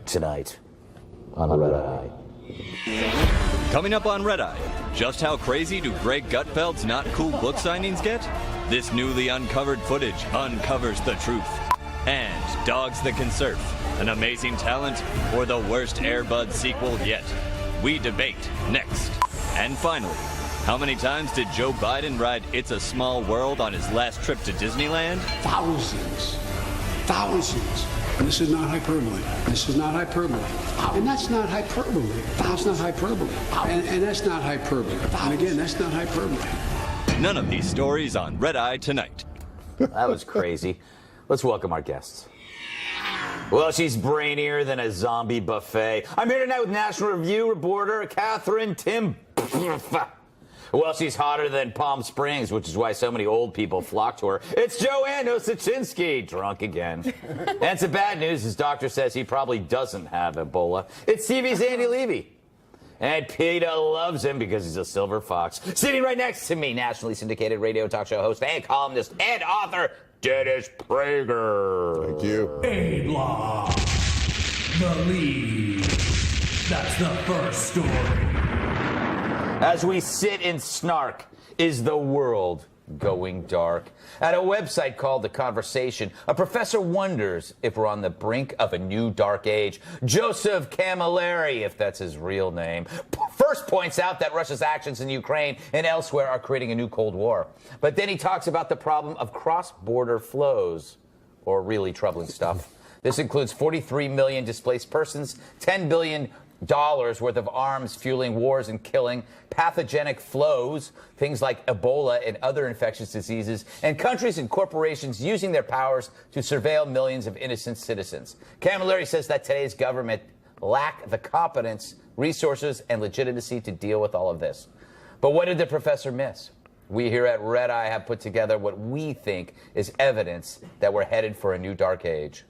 Tonight on Red Eye. Coming up on Red Eye, just how crazy do Greg Gutfeld's not cool book signings get? This newly uncovered footage uncovers the truth. And Dogs That Can Surf, an amazing talent, or the worst Air Bud sequel yet? We debate next. And finally, how many times did Joe Biden ride It's a Small World on his last trip to Disneyland? Thousands. Thousands. And this is not hyperbole. This is not hyperbole. And that's not hyperbole. That's not hyperbole. And that's not hyperbole. And again, that's not hyperbole. None of these stories on Red Eye tonight. That was crazy. Let's welcome our guests. Well, she's brainier than a zombie buffet. I'm here tonight with National Review reporter Catherine Tim. Well, she's hotter than Palm Springs, which is why so many old people flock to her. It's Joanne Osachinsky, drunk again. And some bad news, his doctor says he probably doesn't have Ebola. It's TV's Andy Levy. And PETA loves him because he's a silver fox. Sitting right next to me, nationally syndicated radio talk show host and columnist and author, Dennis Prager. Thank you. A-Block. The lead. That's the first story. As we sit in snark, is the world going dark? At a website called The Conversation, a professor wonders if we're on the brink of a new dark age. Joseph Camilleri, if that's his real name, first points out that Russia's actions in Ukraine and elsewhere are creating a new Cold War. But then he talks about the problem of cross-border flows, or really troubling stuff. This includes 43 million displaced persons, $10 billion worth of arms fueling wars and killing, pathogenic flows, things like Ebola and other infectious diseases, and countries and corporations using their powers to surveil millions of innocent citizens. Camilleri says that today's government lack the competence, resources, and legitimacy to deal with all of this. But what did the professor miss? We here at Red Eye have put together what we think is evidence that we're headed for a new dark age.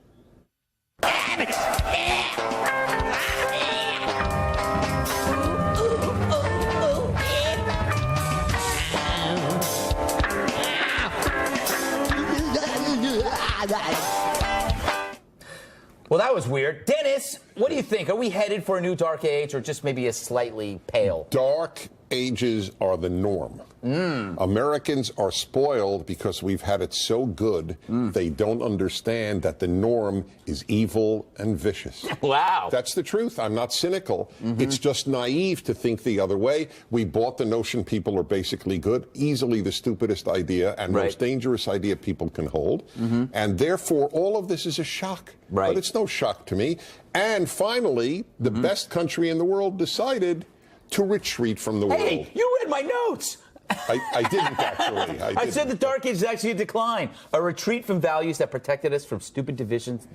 Well, that was weird. Dennis, what do you think? Are we headed for a new dark age or just maybe a slightly pale? Dark ages are the norm. Americans are spoiled because we've had it so good, they don't understand that the norm is evil and vicious. Wow. That's the truth. I'm not cynical. It's just naive to think the other way. We bought the notion people are basically good, easily the stupidest idea and most dangerous idea people can hold. And therefore, all of this is a shock. Right. But it's no shock to me. And finally, the best country in the world decided to retreat from the world. Hey, you read my notes. I didn't actually. I said the dark age is actually a decline, a retreat from values that protected us from stupid decisions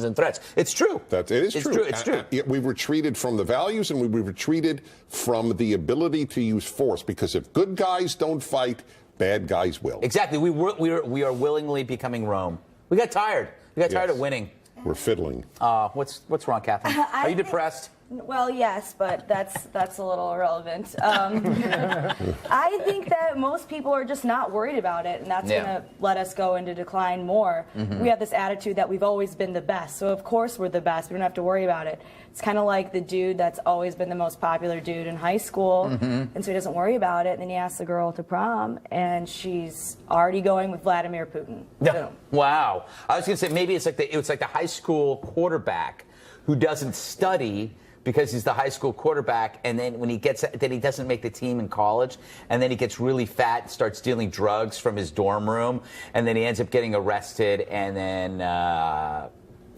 and threats. It's true. It is true. It's true. We've retreated from the values and we've retreated from the ability to use force, because if good guys don't fight, bad guys will. Exactly. We are willingly becoming Rome. We got tired. We got tired of winning. We're fiddling. What's wrong, Catherine? Are you depressed? Well, yes, but that's a little irrelevant. I think that most people are just not worried about it, and that's going to let us go into decline more. We have this attitude that we've always been the best, so of course we're the best. We don't have to worry about it. It's kind of like the dude that's always been the most popular dude in high school, and so he doesn't worry about it. And then he asks the girl to prom, and she's already going with Vladimir Putin. Boom. Wow. I was going to say maybe it's like the high school quarterback who doesn't study because he's the high school quarterback, and then when he doesn't make the team in college, and then he gets really fat and starts stealing drugs from his dorm room, and then he ends up getting arrested, and then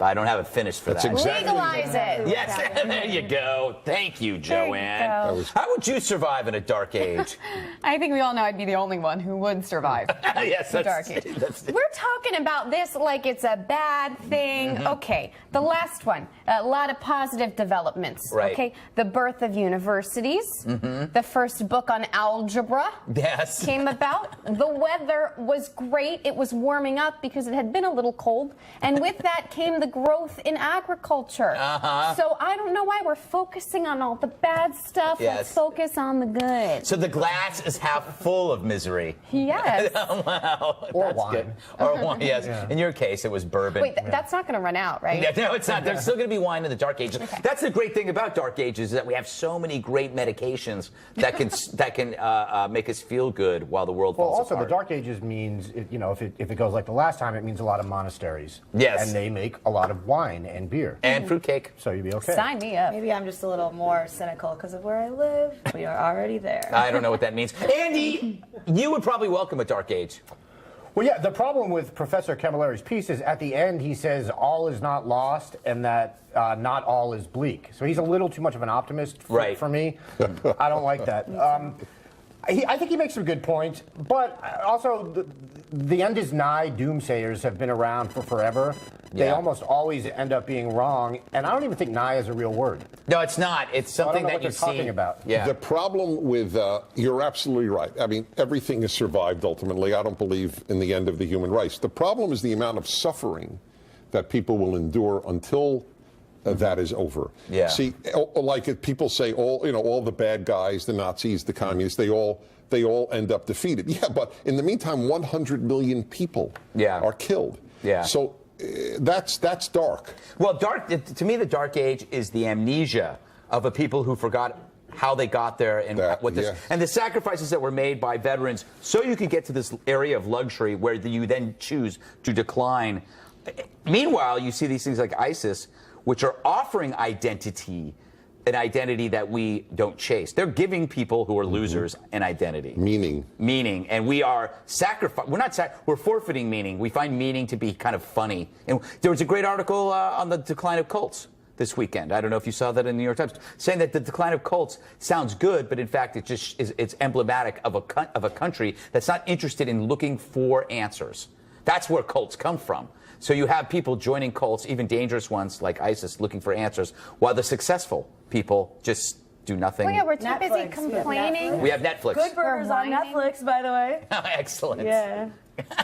I don't have it finished for that. Exactly. Legalize it. Yes, there you go. Thank you, Joanne. How would you survive in a dark age? I think we all know I'd be the only one who would survive. Yes, the dark age. We're talking about this like it's a bad thing. Okay, the last one, a lot of positive developments. Right. Okay, the birth of universities, the first book on algebra came about. The weather was great. It was warming up because it had been a little cold. And with that came the growth in agriculture. So I don't know why we're focusing on all the bad stuff. Yes. Let's focus on the good. So the glass is half full of misery. Yes. Wow. Or That's wine. good. Or wine, yes. In your case, it was bourbon. Wait, that's not going to run out, right? No, it's not. There's still going to be wine in the Dark Ages. Okay. That's the great thing about Dark Ages is that we have so many great medications that can make us feel good while the world Well, falls also, apart. the Dark Ages means, if it goes like the last time, it means a lot of monasteries. Yes. And they make a lot of wine and beer. And fruitcake. So you'd be okay. Sign me up. Maybe I'm just a little more cynical because of where I live. We are already there. I don't know what that means. Andy, you would probably welcome a Dark Age. Well, yeah, the problem with Professor Camilleri's piece is at the end he says all is not lost and that not all is bleak. So he's a little too much of an optimist for me. I don't like that. I think he makes some good points, but also the end is nigh doomsayers have been around for forever. They almost always end up being wrong, and I don't even think nigh is a real word. No, it's not. It's something I don't know that you what they're talking about. Yeah. The problem with, you're absolutely right. I mean, everything has survived ultimately. I don't believe in the end of the human race. The problem is the amount of suffering that people will endure until that is over. Yeah. See, like people say, all the bad guys, the Nazis, the communists, they all end up defeated. Yeah, but in the meantime, 100 million people are killed. Yeah. So that's dark. Well, to me, the Dark Age is the amnesia of a people who forgot how they got there and and the sacrifices that were made by veterans so you could get to this area of luxury where you then choose to decline. Meanwhile, you see these things like ISIS, which are offering an identity that we don't chase. They're giving people who are losers an identity. Meaning. And we are we're forfeiting meaning. We find meaning to be kind of funny. And there was a great article on the decline of cults this weekend. I don't know if you saw that in the New York Times, saying that the decline of cults sounds good, but in fact it's emblematic of a country that's not interested in looking for answers. That's where cults come from. So you have people joining cults, even dangerous ones like ISIS, looking for answers, while the successful people just do nothing. Well, yeah, we're too busy complaining. We have Netflix. Good Burgers on Netflix, by the way. Excellent. Yeah.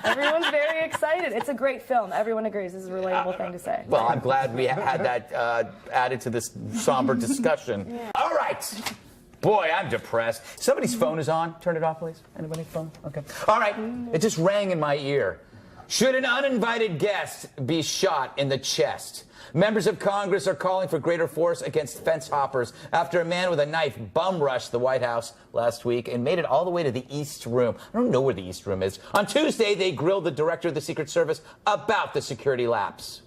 Everyone's very excited. It's a great film. Everyone agrees. This is a relatable thing to say. Well, I'm glad we had that added to this somber discussion. Yeah. All right. Boy, I'm depressed. Somebody's phone is on. Turn it off, please. Anybody's phone? Okay. All right. It just rang in my ear. Should an uninvited guest be shot in the chest? Members of Congress are calling for greater force against fence hoppers after a man with a knife bum rushed the White House last week and made it all the way to the East Room. I don't know where the East Room is. On Tuesday, they grilled the director of the Secret Service about the security lapse.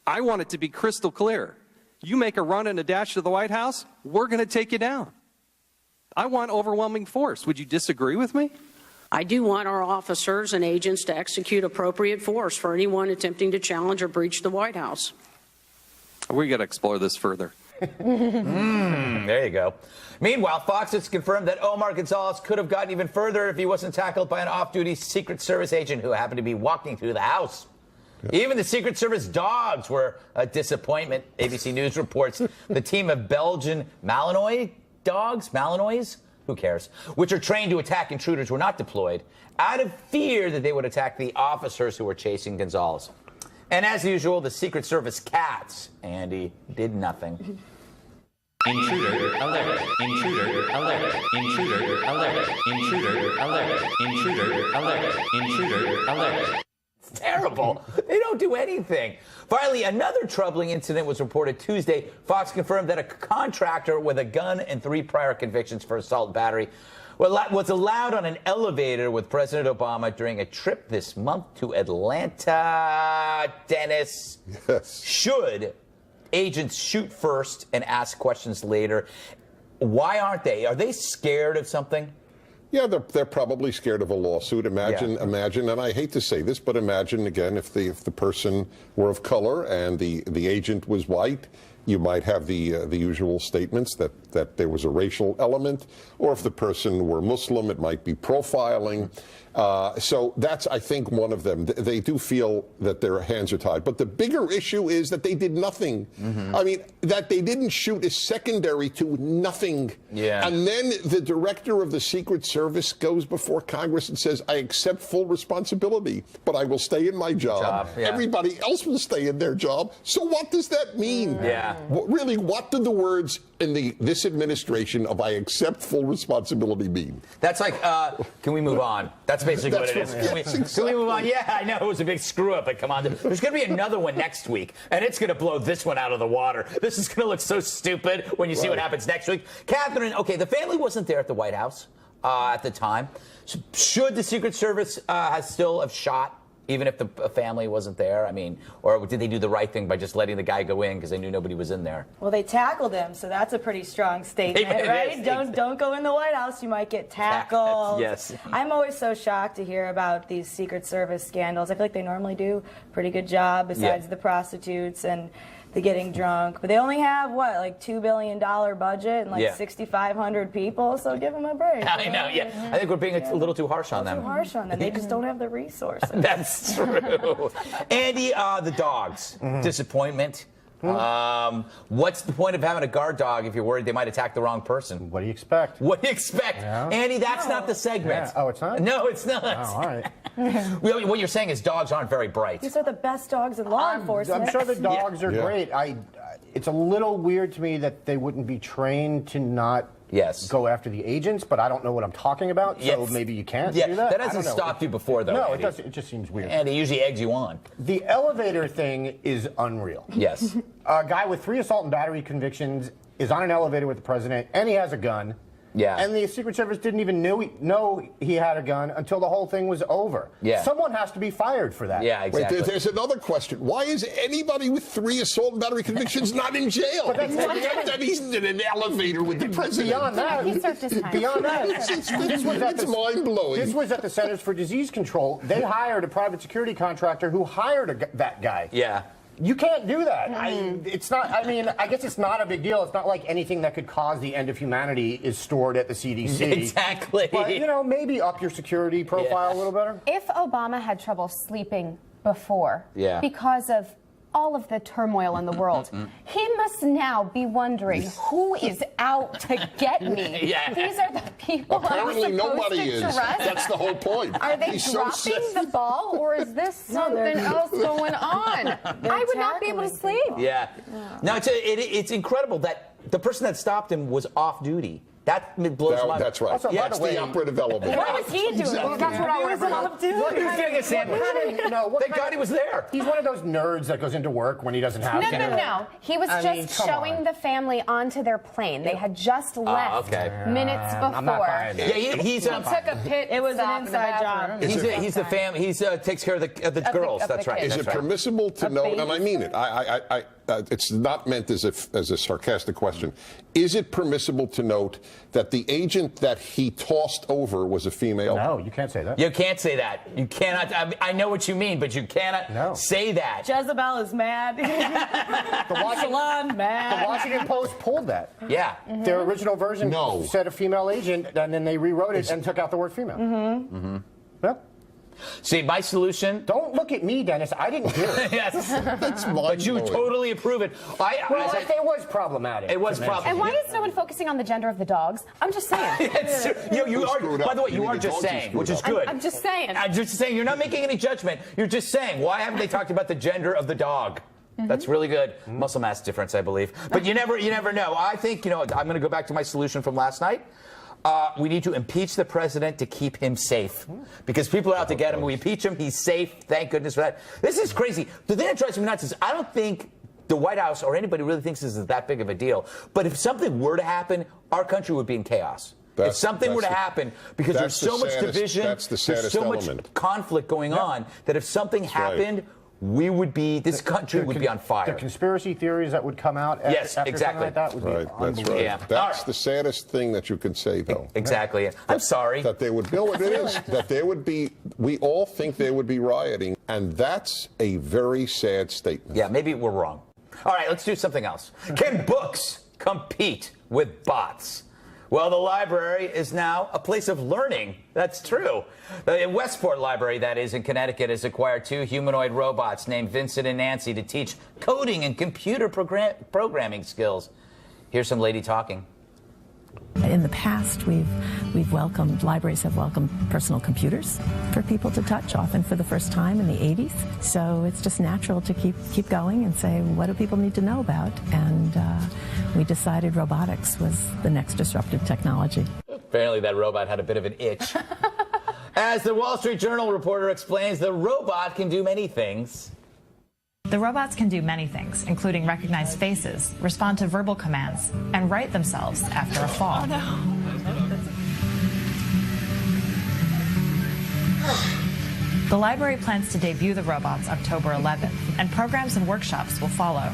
I want it to be crystal clear. You make a run and a dash to the White House, we're going to take you down. I want overwhelming force. Would you disagree with me? I do want our officers and agents to execute appropriate force for anyone attempting to challenge or breach the White House. We got to explore this further. There you go. Meanwhile, Fox has confirmed that Omar Gonzalez could have gotten even further if he wasn't tackled by an off-duty Secret Service agent who happened to be walking through the house. Even the Secret Service dogs were a disappointment. ABC News reports the team of Belgian Malinois dogs, Malinois, who cares, which are trained to attack intruders, were not deployed out of fear that they would attack the officers who were chasing Gonzalez. And as usual, the Secret Service cats, Andy, did nothing. Intruder alert, intruder alert, intruder alert, intruder alert, intruder alert, intruder alert. It's terrible. They don't do anything. Finally, another troubling incident was reported Tuesday. Fox confirmed that a contractor with a gun and 3 prior convictions for assault and battery was allowed on an elevator with President Obama during a trip this month to Atlanta. Dennis, should agents shoot first and ask questions later? Why aren't they? Are they scared of something? Yeah, they're probably scared of a lawsuit. Imagine, and I hate to say this, but imagine again if the person were of color and the agent was white. you might have the usual statements that there was a racial element, or if the person were Muslim, it might be profiling. So that's, I think, one of them. They do feel that their hands are tied. But the bigger issue is that they did nothing. I mean, that they didn't shoot is secondary to nothing. Yeah. And then the director of the Secret Service goes before Congress and says, I accept full responsibility, but I will stay in my job. Yeah. Everybody else will stay in their job. So what does that mean? Yeah. Really, what do the words in this administration of I accept full responsibility mean? That's like, can we move on? That's basically what it is. Can we move on? Yeah, I know it was a big screw up, but come on. There's going to be another one next week, and it's going to blow this one out of the water. This is going to look so stupid when you see what happens next week. Catherine, okay, the family wasn't there at the White House at the time. Should the Secret Service still have shot, even if the family wasn't there? I mean, or did they do the right thing by just letting the guy go in because they knew nobody was in there? Well, they tackled him, so that's a pretty strong statement, right? Don't go in the White House, you might get tackled. Yes. I'm always so shocked to hear about these Secret Service scandals. I feel like they normally do a pretty good job besides the prostitutes and the getting drunk. But they only have, what, like $2 billion budget and like 6,500 people, so give them a break. I know, I think we're being a little too harsh on them. Too harsh on them. They just don't have the resources. That's true. Andy, the dogs. Disappointment. What's the point of having a guard dog if you're worried they might attack the wrong person? What do you expect? What do you expect? Yeah. Andy, that's not the segment. Yeah. Oh, it's not? No, it's not. Oh, all right. What you're saying is dogs aren't very bright. These are the best dogs in law enforcement. I'm sure the dogs are great. It's a little weird to me that they wouldn't be trained to not go after the agents, but I don't know what I'm talking about, so maybe you can't do that. That hasn't stopped you before, though, No, Andy. it doesn't. It just seems weird. And it usually eggs you on. The elevator thing is unreal. Yes. A guy with 3 assault and battery convictions is on an elevator with the president, and he has a gun. Yeah. And the Secret Service didn't even know he had a gun until the whole thing was over. Yeah. Someone has to be fired for that. Yeah, exactly. Wait, there's another question. Why is anybody with 3 assault and battery convictions not in jail? But that's that he's in an elevator with the president. Beyond that, He served his time. Beyond that, it's mind-blowing. This was at the Centers for Disease Control. They hired a private security contractor who hired that guy. Yeah. You can't do that. It's not. I mean, I guess it's not a big deal. It's not like anything that could cause the end of humanity is stored at the CDC. Exactly. But maybe up your security profile a little better. If Obama had trouble sleeping before because of all of the turmoil in the world, he must now be wondering who is out to get me. These are the people Apparently I'm supposed nobody to is. trust. That's the whole point. Are they He's dropping so the ball, or is this something else going on? I would not be able to sleep. Yeah. No, it's incredible that the person that stopped him was off duty. That blows my mind. That's right. Also, by That's the way, the operative element. What was he doing? Well, that's what I want to bring up. He was getting a sandwich. Thank God he was there. He's one of those nerds that goes into work when he doesn't have to. No. He was just showing the family onto their plane. They had just left minutes before. I'm not buying that. Yeah, he took a pit. It was stop an in the inside bathroom. job. He's the fam. He's takes care of the girls. That's right. Is it permissible to note, and I mean it, it's not meant as a sarcastic question, is it permissible to note that the agent that he tossed over was a female? No, you can't say that. You can't say that. You cannot. I know what you mean, but you cannot say that. Jezebel is mad. The Washington Post pulled that. Yeah. Their original version said a female agent, and then they rewrote it and took out the word female. Yep. See, my solution. Don't look at me, Dennis. I didn't do it. Yes. That's but you totally approve it. It was problematic. It was problematic. And why is no one focusing on the gender of the dogs? I'm just saying. You are. By the way, you are just saying, which is good. I'm just saying. I'm just saying. You're not making any judgment. You're just saying. Why haven't they talked about the gender of the dog? That's really good. Muscle mass difference, I believe. But you never know. I think, I'm going to go back to my solution from last night. We need to impeach the president to keep him safe. Because people are out to get him. We impeach him. He's safe. Thank goodness for that. This is crazy. The thing that drives me nuts is I don't think the White House or anybody really thinks this is that big of a deal. But if something were to happen, our country would be in chaos. If something were to happen, because there's so much division, there's so much conflict going on, that if something happened, this country would be on fire. The conspiracy theories that would come out after something like that would be That's right. Yeah. That's the saddest thing that you can say, though. Exactly. I'm sorry. That there would be, we all think there would be rioting, and that's a very sad statement. Yeah, maybe we're wrong. All right, let's do something else. Can books compete with bots? Well, the library is now a place of learning. That's true. The Westport Library, that is, in Connecticut, has acquired 2 humanoid robots named Vincent and Nancy to teach coding and computer programming skills. Here's some lady talking. In the past, libraries have welcomed personal computers for people to touch, often for the first time in the 80s. So it's just natural to keep going and say, what do people need to know about? And we decided robotics was the next disruptive technology. Apparently that robot had a bit of an itch. As the Wall Street Journal reporter explains, the robot can do many things. The robots can do many things, including recognize faces, respond to verbal commands, and right themselves after a fall. Oh, no. The library plans to debut the robots October 11th, and programs and workshops will follow.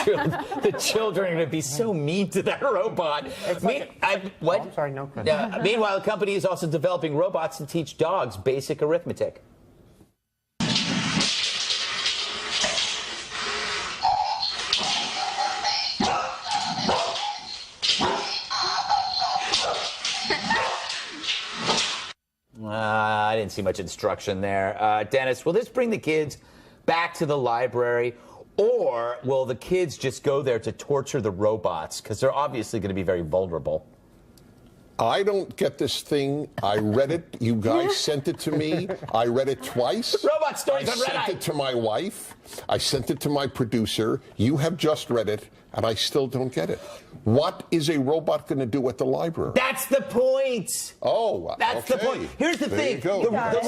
The children are going to be so mean to that robot. What? I'm sorry, no. Meanwhile, the company is also developing robots to teach dogs basic arithmetic. I didn't see much instruction there. Dennis, will this bring the kids back to the library, or will the kids just go there to torture the robots? Because they're obviously going to be very vulnerable. I don't get this thing. I read it. You guys sent it to me. I read it twice. Robot stories on Red Eye. I sent it to my wife. I sent it to my producer. You have just read it, and I still don't get it. What is a robot going to do at the library? That's the point. Oh, that's okay. the point. Here's the thing. The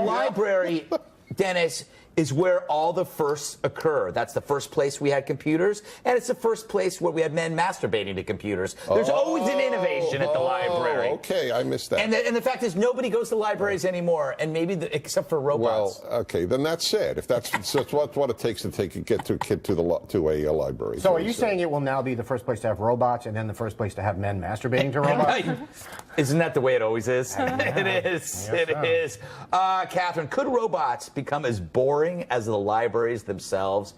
library, Dennis, is where all the firsts occur. That's the first place we had computers, and it's the first place where we had men masturbating to computers. There's always an innovation at the library. Okay, I missed that. And the fact is, nobody goes to libraries anymore, and maybe except for robots. Well, okay, then that's sad. If that's what it takes to get a kid to a library. So, are you saying it will now be the first place to have robots, and then the first place to have men masturbating to robots? Isn't that the way it always is? It is. It is. Catherine, could robots become as boring as the libraries themselves?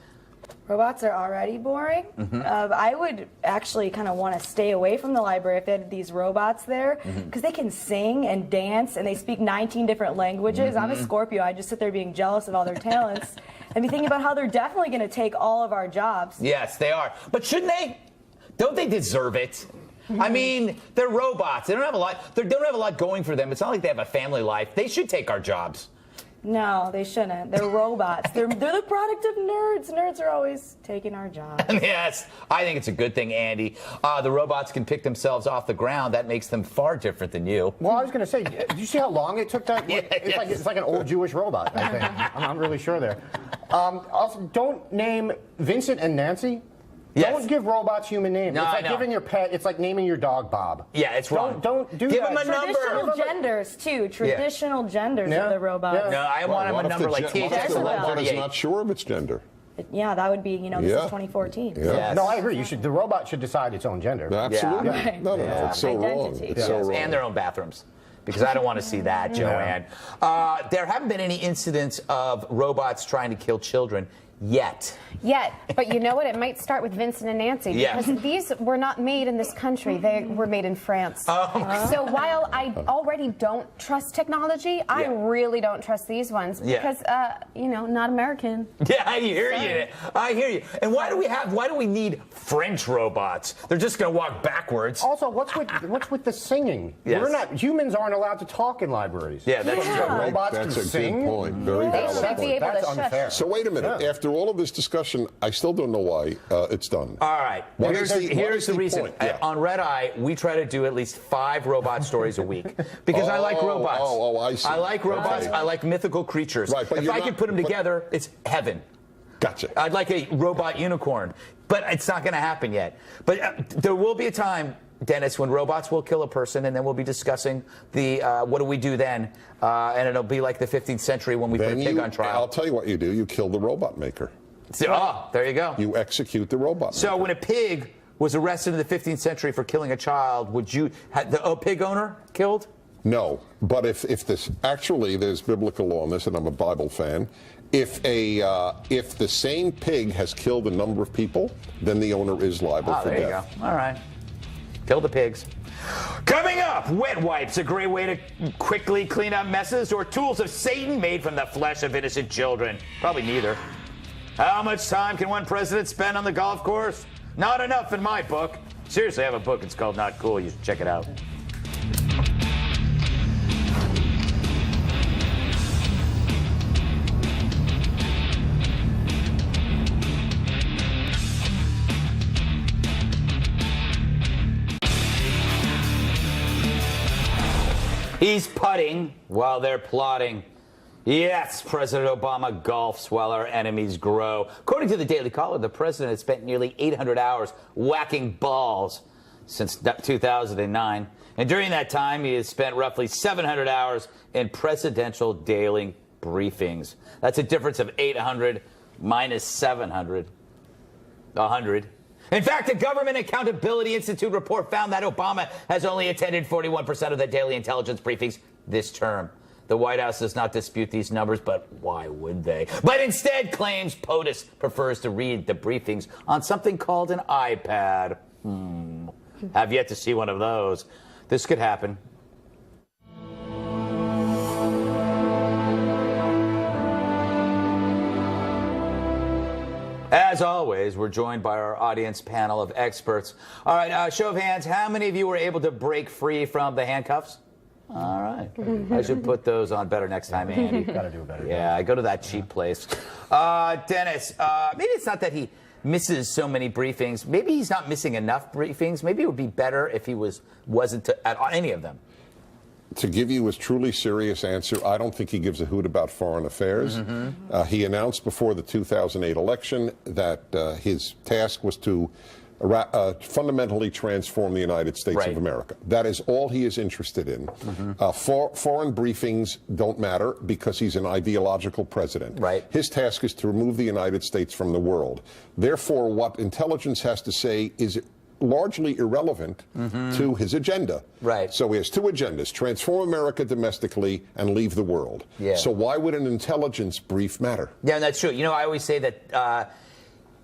Robots are already boring. I would actually kind of want to stay away from the library if they had these robots there, because they can sing and dance and they speak 19 different languages. I'm a Scorpio. I just sit there being jealous of all their talents and be thinking about how they're definitely going to take all of our jobs. Yes, they are. But shouldn't they? Don't they deserve it? I mean, they're robots. They don't have a lot. They don't have a lot going for them. It's not like they have a family life. They should take our jobs. No, they shouldn't. They're robots. They're the product of nerds. Nerds are always taking our jobs. Yes, I think it's a good thing, Andy. The robots can pick themselves off the ground. That makes them far different than you. Well, I was going to say, did you see how long it took that? It's like an old Jewish robot, I think. I'm not really sure there. Also, don't name Vincent and Nancy. Yes. Don't give robots human names. No, it's like giving your pet. It's like naming your dog Bob. Yeah, it's wrong. Don't do give that. Give him a number. Traditional genders too. Traditional genders of the robots. Yeah. No, I want him a number like THX 1138. Is not sure of its gender. Yeah, that would be, this is 2014. Yeah. Yes. No, I agree. The robot should decide its own gender. Absolutely. Yeah. Right. No, it's so wrong. It's so wrong. And their own bathrooms. Because I don't want to see that, Joanne. There haven't been any incidents of robots trying to kill children yet. But you know what? It might start with Vincent and Nancy, because these were not made in this country. They were made in France. So while I already don't trust technology, I really don't trust these ones because, not American. Yeah, I hear you. I hear you. And why do we need French robots? They're just going to walk backwards. Also, what's with the singing? Yes. Humans aren't allowed to talk in libraries. Yeah, that's true. Robots That's can a sing. good point. Very They valid should be point. able That's to unfair. So wait a minute. After all of this discussion, I still don't know why it's done. All right. Here's the reason. Point? Yeah. On Red Eye, we try to do at least 5 robot stories a week because I like robots. I see. I like robots. Okay. I like mythical creatures. Right, but if I could put them together, it's heaven. Gotcha. I'd like a robot unicorn, but it's not going to happen yet. But there will be a time, Dennis, when robots will kill a person, and then we'll be discussing the what do we do then, and it'll be like the 15th century when we put a pig on trial. I'll tell you what you do. You kill the robot maker. So, there you go. You execute the robot maker. So when a pig was arrested in the 15th century for killing a child, would you have the pig owner killed? No, but if this actually there's biblical law on this, and I'm a Bible fan. If the same pig has killed a number of people, then the owner is liable for there death. You go. All right. Kill the pigs. Coming up, wet wipes, a great way to quickly clean up messes, or tools of Satan made from the flesh of innocent children. Probably neither. How much time can one president spend on the golf course? Not enough in my book. Seriously, I have a book. It's called Not Cool. You should check it out. He's putting while they're plotting. Yes, President Obama golfs while our enemies grow. According to the Daily Caller, the president has spent nearly 800 hours whacking balls since 2009. And during that time, he has spent roughly 700 hours in presidential daily briefings. That's a difference of 800 minus 700. 100. In fact, the Government Accountability Institute report found that Obama has only attended 41% of the daily intelligence briefings this term. The White House does not dispute these numbers, but why would they? But instead claims POTUS prefers to read the briefings on something called an iPad. Have yet to see one of those. This could happen. As always, we're joined by our audience panel of experts. All right, show of hands, how many of you were able to break free from the handcuffs? All right. I should put those on better next time, Andy. Got to do a better Yeah, I go to that cheap place. Dennis, maybe it's not that he misses so many briefings. Maybe he's not missing enough briefings. Maybe it would be better if he wasn't at any of them. To give you a truly serious answer, I don't think he gives a hoot about foreign affairs. He announced before the 2008 election that his task was to fundamentally transform the United States of America. That is all he is interested in. Foreign briefings don't matter because he's an ideological president. His task is to remove the United States from the world. Therefore, what intelligence has to say is largely irrelevant to his agenda. So he has two agendas: transform America domestically and leave the world. So why would an intelligence brief matter? Yeah, that's true. You know, I always say that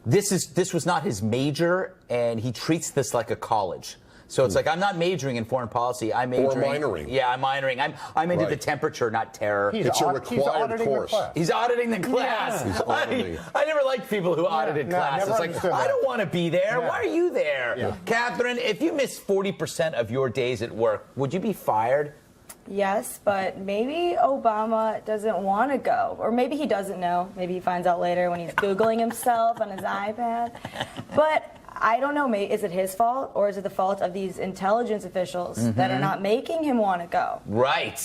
this was not his major, and he treats this like a college. So it's like, I'm not majoring in foreign policy. I'm majoring. Or minoring. Yeah, I'm minoring. I'm into the temperature, not terror. It's a required course. He's auditing the class. Yeah. I never liked people who audited class. It's like, I don't want to be there. Why are you there? Catherine, if you miss 40% of your days at work, would you be fired? Yes, but maybe Obama doesn't want to go. Or maybe he doesn't know. Maybe he finds out later when he's Googling himself on his iPad. But I don't know, is it his fault, or is it the fault of these intelligence officials that are not making him want to go?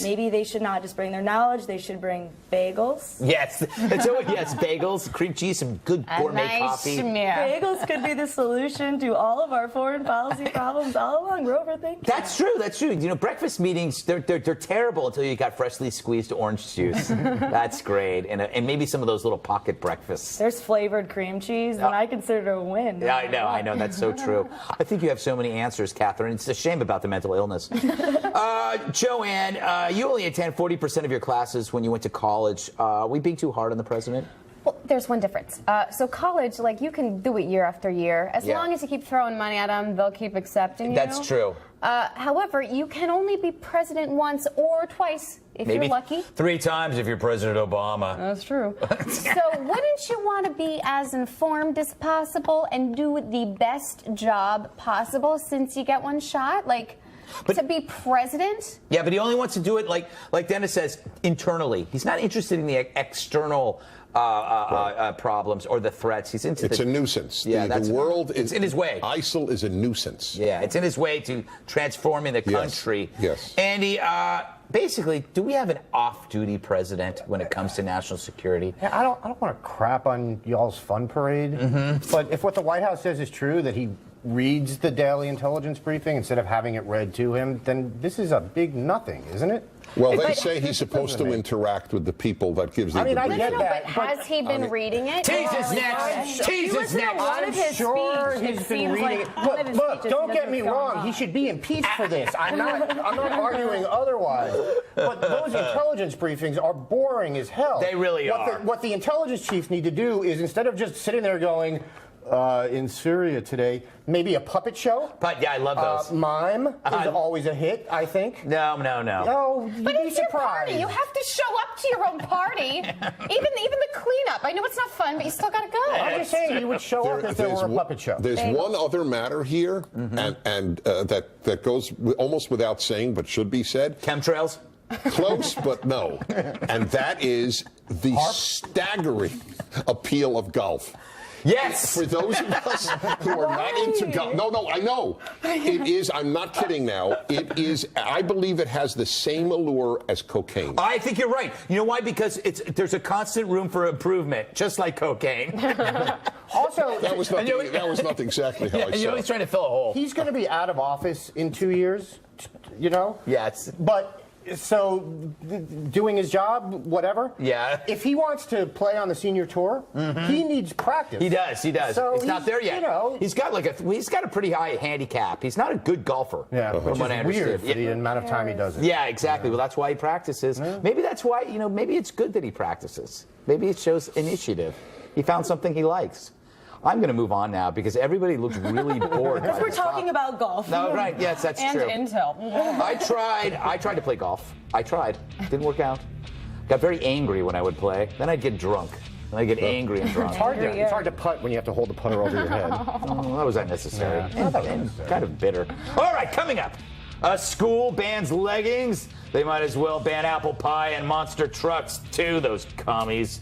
Maybe they should not just bring their knowledge, they should bring bagels. Yes, yes, bagels, cream cheese, some good gourmet coffee. Bagels could be the solution to all of our foreign policy problems all along. We're overthinking. That's true, that's true. You know, breakfast meetings, they're terrible until you got freshly squeezed orange juice. That's great. And maybe some of those little pocket breakfasts. There's flavored cream cheese, and I consider it a win. Yeah, I know, that's so true. I think you have so many answers, Catherine. It's a shame about the mental illness. Joanne, you only attend 40% of your classes when you went to college. Are we being too hard on the president? Well, there's one difference. So college, like, you can do it year after year. As long as you keep throwing money at them, they'll keep accepting you. That's true. However, you can only be president once or twice if Maybe you're lucky. 3 times if you're President Obama. That's true. So wouldn't you want to be as informed as possible and do the best job possible since you get one shot? Like, to be president? Yeah, but he only wants to do it, like Dennis says, internally. He's not interested in the external problems or the threats. He's into It's a nuisance. Yeah, the world is in his way. ISIL is a nuisance. Yeah, it's in his way to transforming the country. Yes. Andy, basically, do we have an off-duty president when it comes to national security? Yeah, I don't want to crap on y'all's fun parade, but if what the White House says is true, that he reads the daily intelligence briefing instead of having it read to him, then this is a big nothing, isn't it? Well, they say he's supposed to interact with the people that gives the briefing. But has he been reading it? Jesus next! Jesus next! One of his sure speech. he's It been seems reading like it. one of his Look, speeches don't get doesn't me go wrong. on. He should be impeached for this. I'm not arguing otherwise. But those intelligence briefings are boring as hell. They really are. What the intelligence chiefs need to do is, instead of just sitting there going, in Syria today, maybe a puppet show. Yeah, I love those. Mime is always a hit, I think. No. Oh, But you'd be it's your surprised. party. You have to show up to your own party. even the cleanup. I know it's not fun, but you still gotta go. I'm just saying you would show up if there were a puppet show. There's one other matter here, and that goes almost without saying, but should be said. Chemtrails? Close, but no. And that is the staggering appeal of golf. Yes! For those of us who are not into golf. No, I know. It is, I'm not kidding now. It is, I believe it has the same allure as cocaine. I think you're right. You know why? Because there's a constant room for improvement, just like cocaine. Also, that was not exactly how I said it. You're always trying to fill a hole. He's going to be out of office in 2 years, you know? Yes. But, so, doing his job, whatever. Yeah. If he wants to play on the senior tour, he needs practice. He does. So he's not there yet. You know, he's got a pretty high handicap. He's not a good golfer. Yeah, from which what I is weird understand. for the amount of time he does it. Yeah, exactly. Well, that's why he practices. Yeah. Maybe that's why, maybe it's good that he practices. Maybe it shows initiative. He found something he likes. I'm going to move on now because everybody looks really bored. Because we're talking about golf. No, right. Yes, that's and true. And intel. I tried to play golf. I tried. Didn't work out. Got very angry when I would play. Then I'd get drunk. Then I'd get angry and drunk. It's hard to putt when you have to hold the putter over your head. Oh, that was unnecessary. Yeah, that was unnecessary. Kind of bitter. All right, coming up. A school bans leggings. They might as well ban apple pie and monster trucks, too, those commies.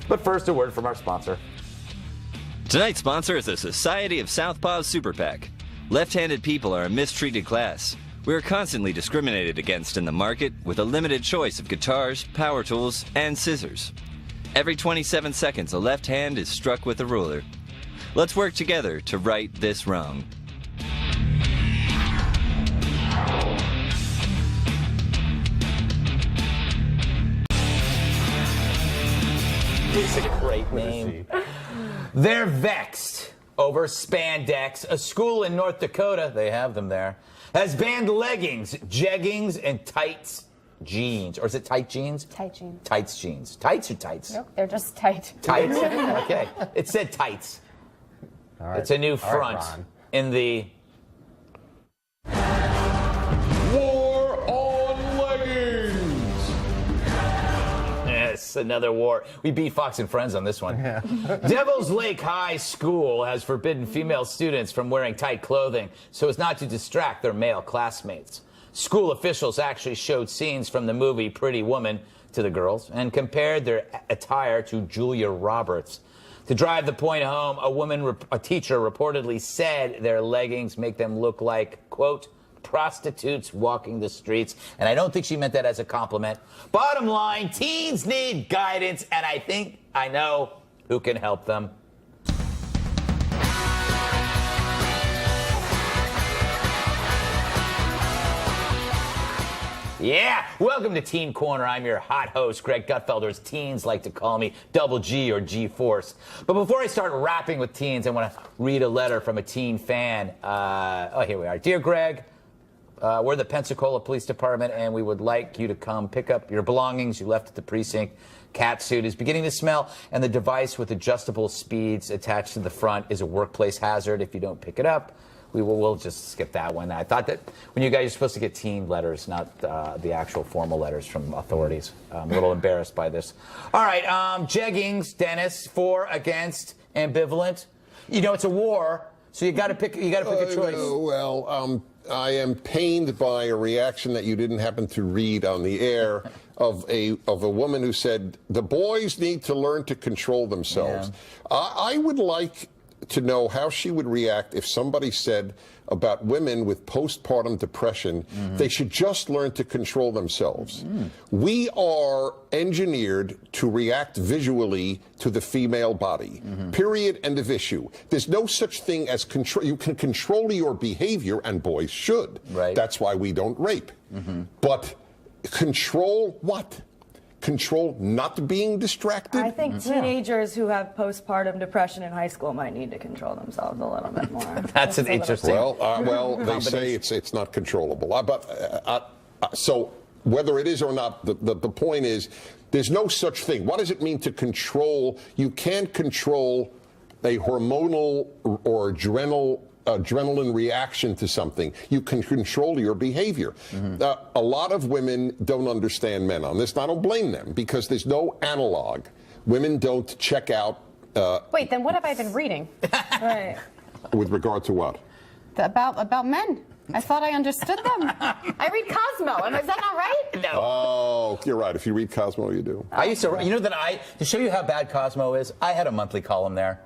But first, a word from our sponsor. Tonight's sponsor is the Society of Southpaws Super PAC. Left-handed people are a mistreated class. We are constantly discriminated against in the market with a limited choice of guitars, power tools, and scissors. Every 27 seconds, a left hand is struck with a ruler. Let's work together to right this wrong. It's a great name. They're vexed over spandex. A school in North Dakota, they have them there, has banned leggings, jeggings, and tights jeans. Or is it tight jeans? Tight jeans. Tights jeans. Tights or tights? Nope, they're just tight. Tights? Okay. It said tights. All right. It's a new front in the War on leggings. Yes, another war. We beat Fox and Friends on this one. Yeah. Devil's Lake High School has forbidden female students from wearing tight clothing so as not to distract their male classmates. School officials actually showed scenes from the movie Pretty Woman to the girls and compared their attire to Julia Roberts. To drive the point home, a teacher reportedly said their leggings make them look like, quote, prostitutes walking the streets. And I don't think she meant that as a compliment. Bottom line, teens need guidance, and I think I know who can help them. Yeah, welcome to Teen Corner. I'm your hot host, Greg Gutfelder, as teens like to call me, Double G or G-Force. But before I start rapping with teens, I want to read a letter from a teen fan. Here we are. Dear Greg, we're the Pensacola Police Department, and we would like you to come pick up your belongings you left at the precinct. Cat suit is beginning to smell, and the device with adjustable speeds attached to the front is a workplace hazard. If you don't pick it up, we'll just skip that one. I thought that when you guys are supposed to get teen letters, not the actual formal letters from authorities. I'm a little embarrassed by this. All right, jeggings, Dennis, for, against, ambivalent. You know, it's a war, so you got to pick a choice. I am pained by a reaction that you didn't happen to read on the air of a woman who said the boys need to learn to control themselves. Yeah. I would like to know how she would react if somebody said about women with postpartum depression, they should just learn to control themselves. We are engineered to react visually to the female body. Period. End of issue. There's no such thing as control. You can control your behavior, and boys should. Right. That's why we don't rape. But control what? control not being distracted? I think teenagers who have postpartum depression in high school might need to control themselves a little bit more. That's an interesting. Well, they say it's not controllable. So whether it is or not, the point is, there's no such thing. What does it mean to control? You can't control a hormonal or adrenaline reaction to something. You can control your behavior. A lot of women don't understand men on this, and I don't blame them, because there's no analog. Women don't check out. Wait, then what have I been reading? Right. With regard to what? About men. I thought I understood them. I read Cosmo. Is that not right? No. Oh, you're right. If you read Cosmo, you do. I used to, to show you how bad Cosmo is, I had a monthly column there.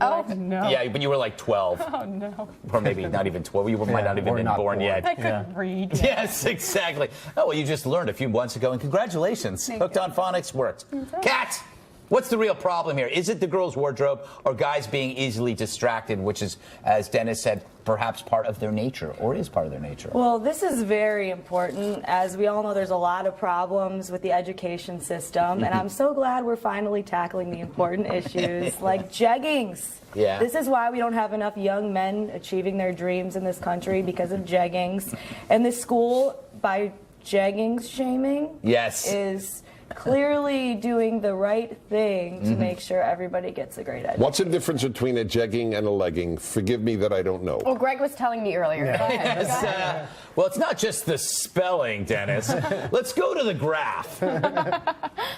Oh, no. Yeah, but you were like 12. Oh, no. Or maybe not even 12. You might not even been born yet. I couldn't read. Yes, exactly. Oh, well, you just learned a few months ago, and congratulations. Hooked on Phonics worked. Kat, what's the real problem here? Is it the girls' wardrobe or guys being easily distracted, which is, as Dennis said, perhaps part of their nature, or is part of their nature? Well, this is very important. As we all know, there's a lot of problems with the education system, and I'm so glad we're finally tackling the important issues like jeggings. Yeah. This is why we don't have enough young men achieving their dreams in this country, because of jeggings. And this school, by jeggings shaming, is clearly doing the right thing to make sure everybody gets a great education. What's the difference between a jegging and a legging? Forgive me that I don't know. Well, Greg was telling me earlier. Go ahead. Go ahead. Well, it's not just the spelling, Dennis. Let's go to the graph.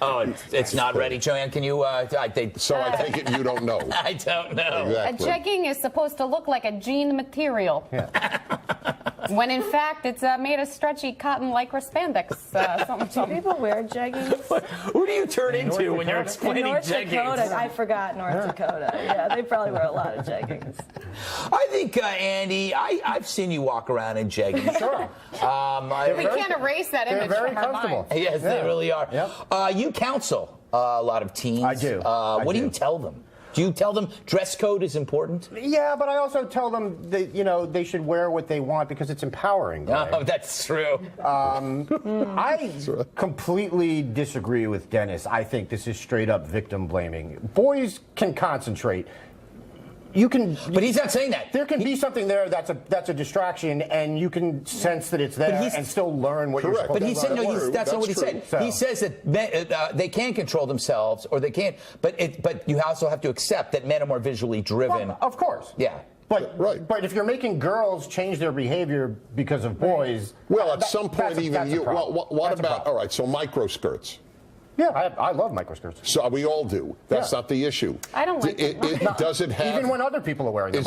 Oh, it's not ready. Joanne, can you... So I take it you don't know. I don't know. Exactly. A jegging is supposed to look like a jean material. When in fact it's made of stretchy cotton lycra spandex. Do people wear jeggings? Who do you turn into when you're explaining North jeggings? Dakota, I forgot North Dakota. Yeah, they probably wear a lot of jeggings. I think, Andy, I've seen you walk around in jeggings. Sure. We can't erase that image very from our comfortable. mind. Yes, they really are. Yep. You counsel a lot of teens. I do. What do you tell them? Do you tell them dress code is important? Yeah, but I also tell them that, they should wear what they want because it's empowering. Oh, that's true. I completely disagree with Dennis. I think this is straight up victim blaming. Boys can concentrate. But he's not saying that. There can be something there that's a distraction, and you can sense that it's there and still learn what you're supposed to learn. But he said, no, that's not what he said. So. He says that men, they can control themselves, or they can't. But you also have to accept that men are more visually driven. Well, of course. Yeah. But if you're making girls change their behavior because of boys, well, at some point even you. What about? All right, so micro skirts. Yeah, I love microskirts. So we all do. That's not the issue. I don't like it. Does it have? Even when other people are wearing them,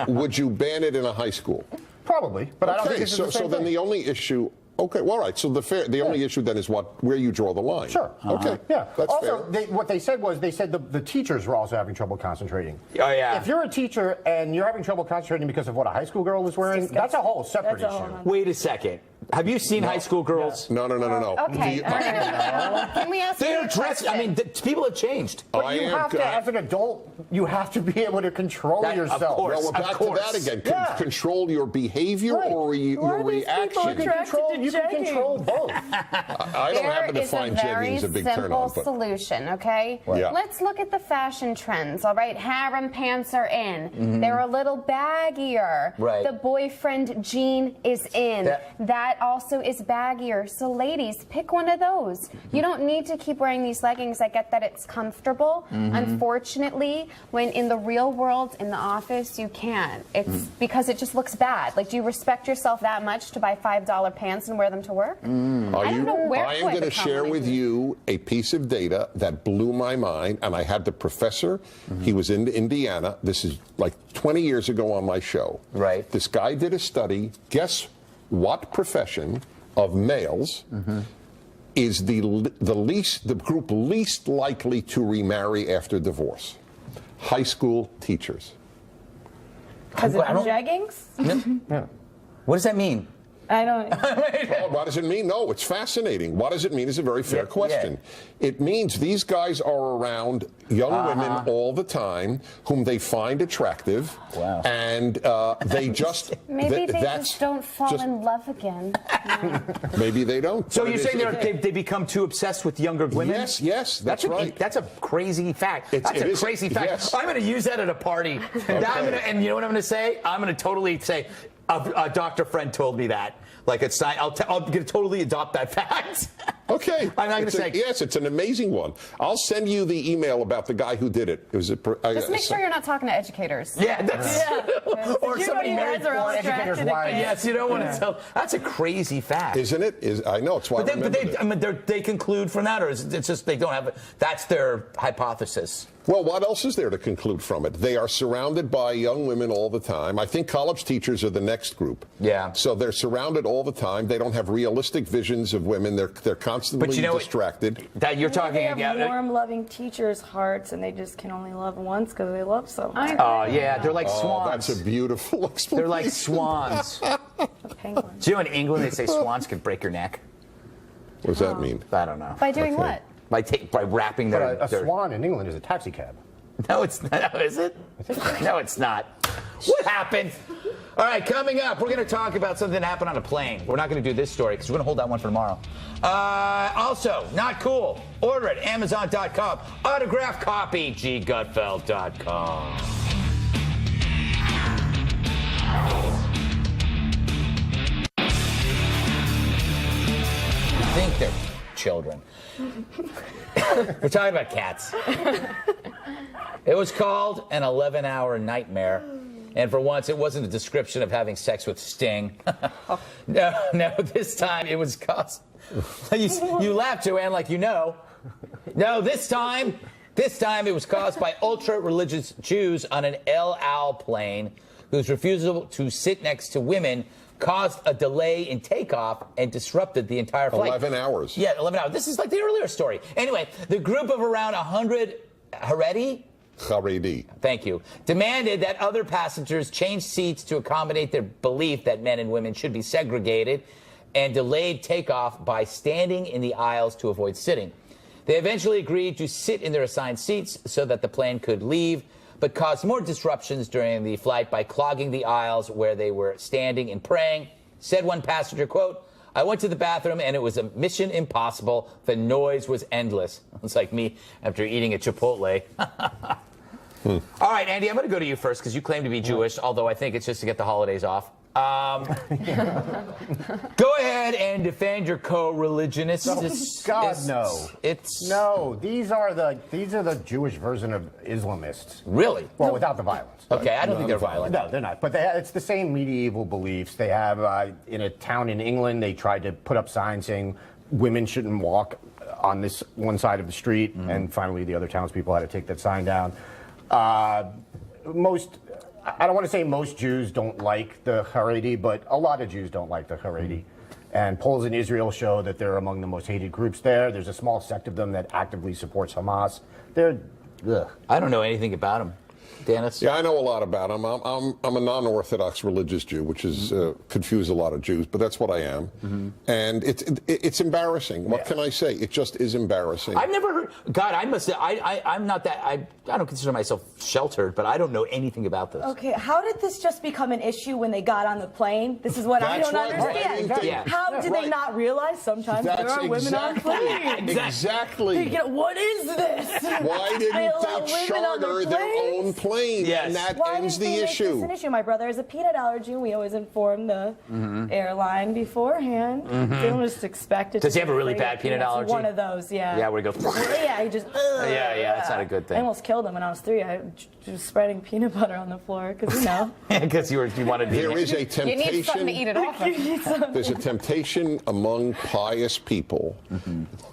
Would you ban it in a high school? Probably, but I don't think it's the same then thing. the only issue. Okay, well, all right. So the only issue then is where you draw the line. Sure. Okay. Yeah. That's also, fair. what they said was the teachers were also having trouble concentrating. Oh yeah. If you're a teacher and you're having trouble concentrating because of what a high school girl is wearing, that's a whole separate issue. Wait a second. Have you seen high school girls? No. Okay. Can we ask They're you a dressed. question? I mean, people have changed. But you have to, as an adult, you have to be able to control yourself. Of course. Well, we're back to that again. Control your behavior or your reaction. You can control both. I don't happen to find jeggings a big turn on. There is a very simple solution, okay? Yeah. Let's look at the fashion trends, all right? Harem pants are in. They're a little baggier. Right. The boyfriend jean is in. That also is baggier. So ladies, pick one of those. You don't need to keep wearing these leggings. I get that it's comfortable. Unfortunately, when in the real world, in the office, you can't. It's because it just looks bad. Like, do you respect yourself that much to buy $5 pants and wear them to work? I don't know where I am going to share with you a piece of data that blew my mind, and I had the professor. He was in Indiana. This is like 20 years ago on my show. Right. This guy did a study. Guess what profession of males is the group least likely to remarry after divorce? High school teachers. Because of jeggings? Yeah. What does that mean? I don't. Well, what does it mean? No, it's fascinating. What does it mean is a very fair question. It means these guys are around young women all the time whom they find attractive. Wow. And they just... Maybe they just don't fall in love again. Maybe they don't. So you're saying they become too obsessed with younger women? Yes, that's right. That's a crazy fact. That's a crazy fact. Yes. I'm going to use that at a party. And you know what I'm going to say? I'm going to totally say, a doctor friend told me that. Like, it's not, I'll totally adopt that fact. Okay. I'm not going to say. Yes, it's an amazing one. I'll send you the email about the guy who did it. It was just make sure you're not talking to educators. Yeah, that's or somebody married for educators' wives. Yes, you don't want to tell. That's a crazy fact, isn't it? I know it's why. But they conclude from that, or is it's just they don't have it? That's their hypothesis. Well, what else is there to conclude from it? They are surrounded by young women all the time. I think college teachers are the next group. Yeah. So they're surrounded all the time. They don't have realistic visions of women. They're constantly distracted. That you're talking about. They have warm, loving teachers' hearts, and they just can only love once because they love so much. Oh, yeah. They're like swans. That's a beautiful explanation. They're like swans. Penguins. Do you know in England they say swans can break your neck? What does that mean? I don't know. By doing what? By wrapping their... But a swan in England is a taxi cab. No, it's not. Is it? I think so. No, it's not. What happened? All right, coming up, we're going to talk about something that happened on a plane. We're not going to do this story because we're going to hold that one for tomorrow. Also, not cool. Order it, Amazon.com. Autographed copy, GGutfeld.com. I think they're children. We're talking about cats. It was called an 11-hour nightmare. And for once, it wasn't a description of having sex with Sting. No, this time it was caused... You laugh, Joanne, like you know. No, this time it was caused by ultra-religious Jews on an El Al plane whose refusal to sit next to women caused a delay in takeoff and disrupted the entire flight. 11 hours. Yeah, 11 hours. This is like the earlier story. Anyway, the group of around 100 Haredi, thank you, demanded that other passengers change seats to accommodate their belief that men and women should be segregated and delayed takeoff by standing in the aisles to avoid sitting. They eventually agreed to sit in their assigned seats so that the plane could leave, but caused more disruptions during the flight by clogging the aisles where they were standing and praying. Said one passenger, quote, "I went to the bathroom and it was a mission impossible. The noise was endless." It's like me after eating at Chipotle. All right, Andy, I'm going to go to you first because you claim to be Jewish, although I think it's just to get the holidays off. Go ahead and defend your co-religionists. No. These are the Jewish version of Islamists. Really? Well, without the violence. Okay, I don't think they're violent. No, they're not. But it's the same medieval beliefs. They have in a town in England. They tried to put up signs saying women shouldn't walk on this one side of the street, and finally the other townspeople had to take that sign down. I don't want to say most Jews don't like the Haredi, but a lot of Jews don't like the Haredi. And polls in Israel show that they're among the most hated groups there. There's a small sect of them that actively supports Hamas. I don't know anything about them. Dennis? Yeah, I know a lot about them. I'm a non-Orthodox religious Jew, which is confuse a lot of Jews, but that's what I am. And it's embarrassing. What can I say? It just is embarrassing. I've never heard. God, I must. I'm not that. I don't consider myself sheltered, but I don't know anything about this. Okay, how did this just become an issue when they got on the plane? This is what I don't understand. How did they not realize sometimes there are women on planes? Exactly. What is this? Why didn't they charter their own plane? Yes. And that Why ends didn't the they issue. Make this an issue? My brother has a peanut allergy, and we always inform the airline beforehand. They don't just expect it. Does he have a really bad peanut allergy? One of those, yeah. Yeah, where he goes. Yeah, he just. Yeah, that's not a good thing. I almost killed him when I was 3. I was spreading peanut butter on the floor because because you wanted to. There is a temptation. You need something to eat it off. There's a temptation among pious people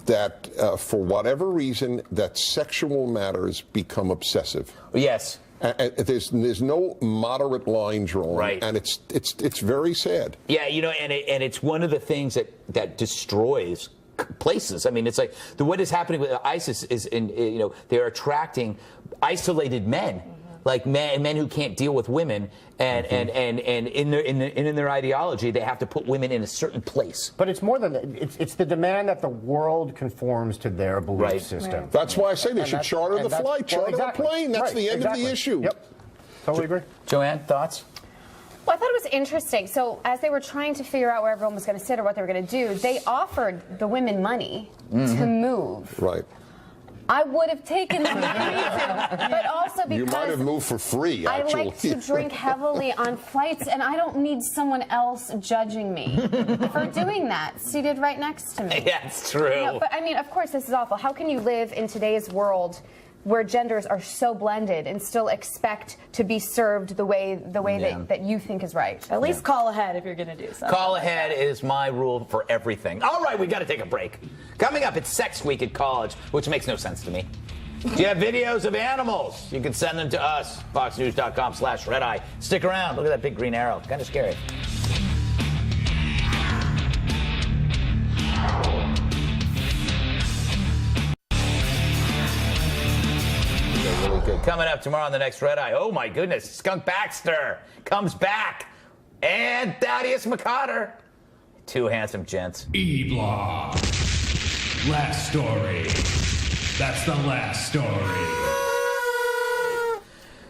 that, for whatever reason, that sexual matters become obsessive. Yes. There's no moderate line drawn, right. And it's very sad. Yeah, and it's one of the things that destroys places. I mean, it's like what is happening with ISIS is they're attracting isolated men like men who can't deal with women, and in their ideology, they have to put women in a certain place. But it's more than that. It's the demand that the world conforms to their belief system. Right. That's why I say they should charter the flight, charter the plane. That's the end of the issue. Yep. Totally agree. Joanne, thoughts? Well, I thought it was interesting. So as they were trying to figure out where everyone was going to sit or what they were going to do, they offered the women money to move. Right. I would have taken the reason, but also because you might have moved for free. Actually. I like to drink heavily on flights, and I don't need someone else judging me for doing that, seated right next to me. Yeah, it's true. You know, but I mean, of course, this is awful. How can you live in today's world where genders are so blended and still expect to be served the way that you think is right? At least call ahead if you're going to do something. Call ahead is my rule for everything. All right, we got to take a break. Coming up, it's Sex Week at college, which makes no sense to me. Do you have videos of animals? You can send them to us, foxnews.com/redeye. Stick around. Look at that big green arrow. Kind of scary. Really good. Coming up tomorrow on the next Red Eye. Oh my goodness, Skunk Baxter comes back, and Thaddeus McCotter. Two handsome gents. E-Block. Last story. That's the last story.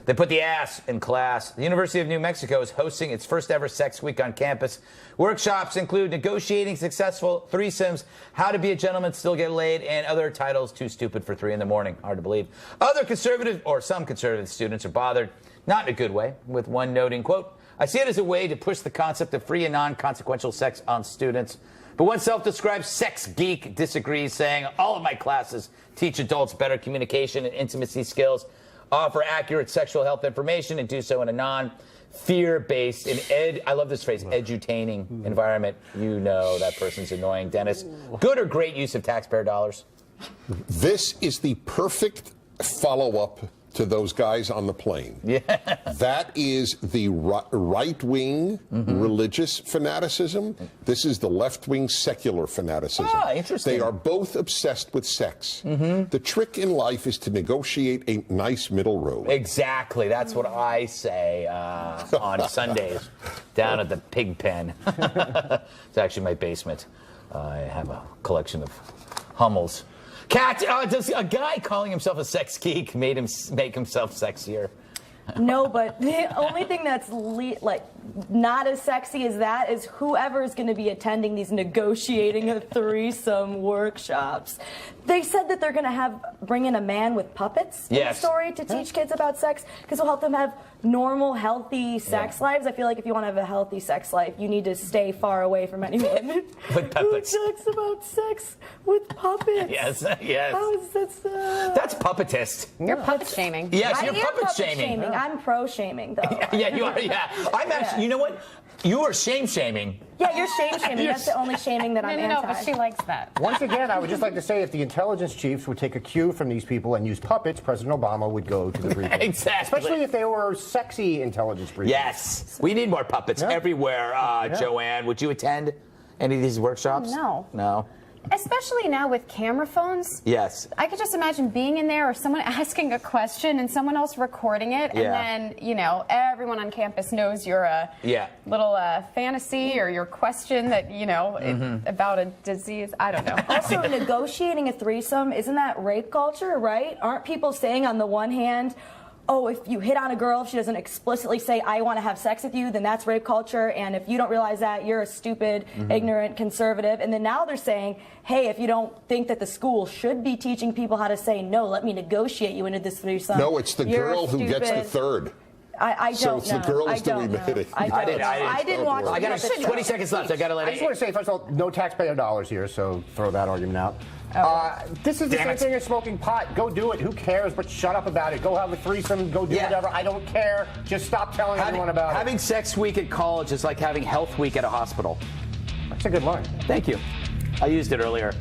They put the ass in class. The University of New Mexico is hosting its first ever Sex Week on campus. Workshops include negotiating successful threesomes, how to be a gentleman, still get laid, and other titles too stupid for 3 in the morning. Hard to believe. Some conservative students are bothered, not in a good way, with one noting, quote, "I see it as a way to push the concept of free and non-consequential sex on students." But one self-described sex geek disagrees, saying, "All of my classes teach adults better communication and intimacy skills, offer accurate sexual health information, and do so in a non-fear-based and I love this phrase, edutaining environment." You know that person's annoying. Dennis, good or great use of taxpayer dollars? This is the perfect follow-up to those guys on the plane. Yeah. That is the right-wing religious fanaticism. This is the left-wing secular fanaticism. Ah, interesting. They are both obsessed with sex. The trick in life is to negotiate a nice middle road. Exactly. That's what I say on Sundays down at the pig pen. It's actually my basement. I have a collection of Hummels. Cat, does a guy calling himself a sex geek make himself sexier? No, but the only thing that's not as sexy as that is whoever is going to be attending these negotiating a threesome workshops. They said that they're going to bring in a man with puppets in the story to teach kids about sex, because it'll help them have normal, healthy sex lives. I feel like if you want to have a healthy sex life, you need to stay far away from anyone with puppets. Who talks about sex with puppets. Yes. How is that? That's puppetist. You're puppet shaming. Yes, you're puppet shaming. I'm pro-shaming, though. Yeah, you are. Yeah, I'm actually. You know what? You are shame-shaming. Yeah, you're shame-shaming. That's the only shaming that I'm anti. No, but she likes that. Once again, I would just like to say, if the intelligence chiefs would take a cue from these people and use puppets, President Obama would go to the briefing. Exactly. Especially if they were sexy intelligence briefings. Yes. We need more puppets everywhere, Joanne. Would you attend any of these workshops? No. No? Especially now with camera phones. Yes. I could just imagine being in there or someone asking a question and someone else recording it, and then, everyone on campus knows your little fantasy or your question that, about a disease. I don't know. Also, negotiating a threesome, isn't that rape culture, right? Aren't people saying on the one hand, oh, if you hit on a girl, if she doesn't explicitly say, I want to have sex with you, then that's rape culture. And if you don't realize that, you're a stupid, ignorant conservative. And then now they're saying, hey, if you don't think that the school should be teaching people how to say no, let me negotiate you into this threesome. No, it's the girl who gets the third. I don't know. So it's the girl is doing it. I didn't watch. I got 20 seconds left. I got to let it. I just want to say, first of all, no taxpayer dollars here, so throw that argument out. This is the same thing as smoking pot. Go do it. Who cares? But shut up about it. Go have a threesome. Go do whatever. I don't care. Just stop telling everyone about it. Having sex week at college is like having health week at a hospital. That's a good line. Thank you. I used it earlier.